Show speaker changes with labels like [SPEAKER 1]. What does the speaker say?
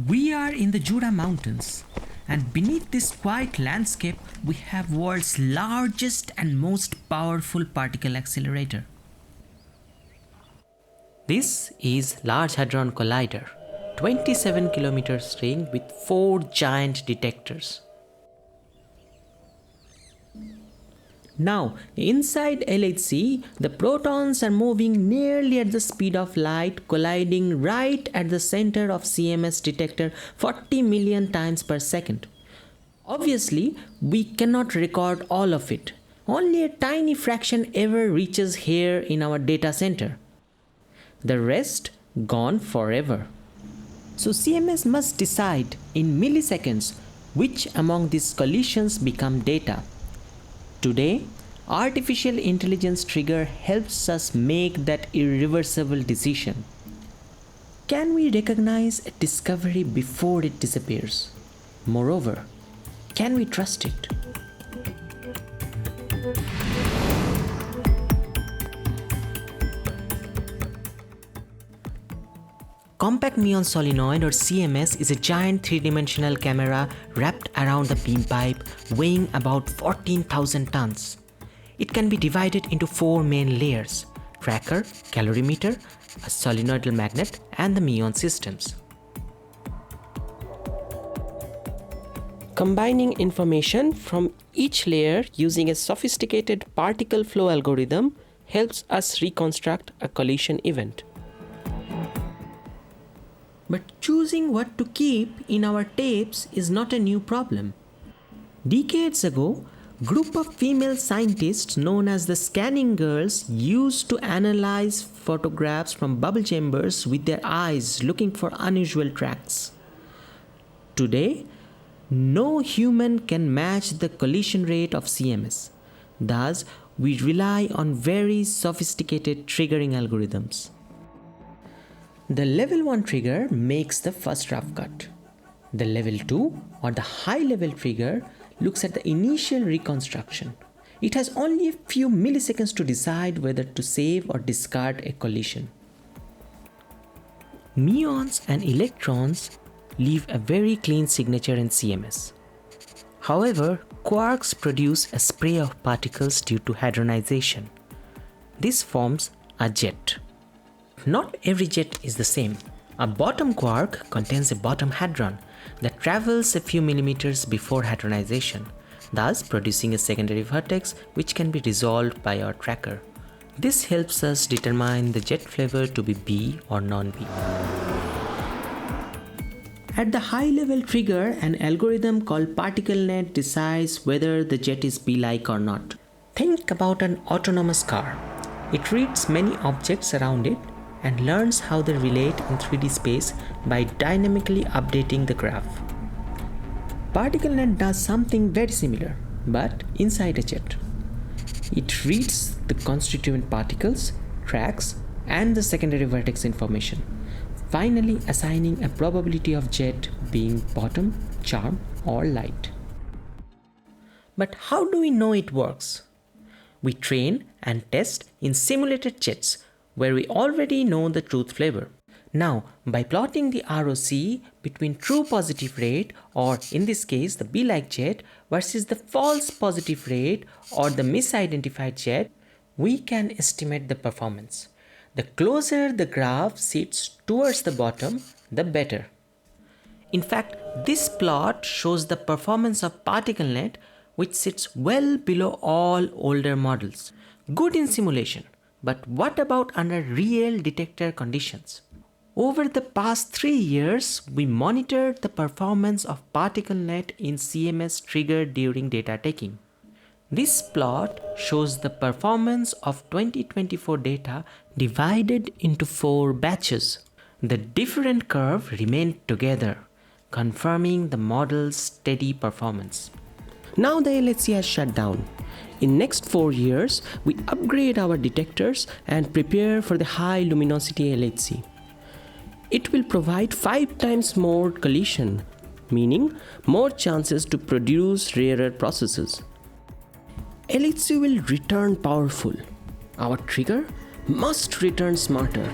[SPEAKER 1] We are in the Jura Mountains, and beneath this quiet landscape, we have world's largest and most powerful particle accelerator. This is Large Hadron Collider, 27 kilometers ring with 4 giant detectors. Now, inside LHC, the protons are moving nearly at the speed of light, colliding right at the center of CMS detector 40 million times per second. Obviously, we cannot record all of it. Only a tiny fraction ever reaches here in our data center. The rest gone forever. So CMS must decide in milliseconds which among these collisions become data. Today, artificial intelligence trigger helps us make that irreversible decision. Can we recognize a discovery before it disappears? Moreover, can we trust it? Compact Muon Solenoid or CMS is a giant three-dimensional camera wrapped around the beam pipe weighing about 14,000 tons. It can be divided into 4 main layers: tracker, calorimeter, a solenoidal magnet, and the muon systems. Combining information from each layer using a sophisticated particle flow algorithm helps us reconstruct a collision event. But choosing what to keep in our tapes is not a new problem. Decades ago, a group of female scientists known as the scanning girls used to analyze photographs from bubble chambers with their eyes looking for unusual tracks. Today, no human can match the collision rate of CMS. Thus, we rely on very sophisticated triggering algorithms. The level 1 trigger makes the first rough cut. The level 2 or the high-level trigger looks at the initial reconstruction. It has only a few milliseconds to decide whether to save or discard a collision. Muons and electrons leave a very clean signature in CMS. However, quarks produce a spray of particles due to hadronization. This forms a jet. Not every jet is the same. A bottom quark contains a bottom hadron that travels a few millimeters before hadronization, thus producing a secondary vertex which can be resolved by our tracker. This helps us determine the jet flavor to be B or non-B. At the high-level trigger, an algorithm called ParticleNet decides whether the jet is B-like or not. Think about an autonomous car. It reads many objects around it and learns how they relate in 3D space by dynamically updating the graph. ParticleNet does something very similar, but inside a jet. It reads the constituent particles, tracks, and the secondary vertex information, finally assigning a probability of jet being bottom, charm, or light. But how do we know it works? We train and test in simulated jets where we already know the truth flavor. Now, by plotting the ROC between true positive rate, or in this case the B-like jet, versus the false positive rate or the misidentified jet, we can estimate the performance. The closer the graph sits towards the bottom, the better. In fact, this plot shows the performance of ParticleNet, which sits well below all older models. Good in simulation. But what about under real detector conditions? Over the past 3 years, we monitored the performance of ParticleNet in CMS trigger during data taking. This plot shows the performance of 2024 data divided into 4 batches. The different curves remained together, confirming the model's steady performance. Now the LHC has shut down. In next 4 years, we upgrade our detectors and prepare for the high luminosity LHC. It will provide 5 times more collision, meaning more chances to produce rarer processes. LHC will return powerful. Our trigger must return smarter.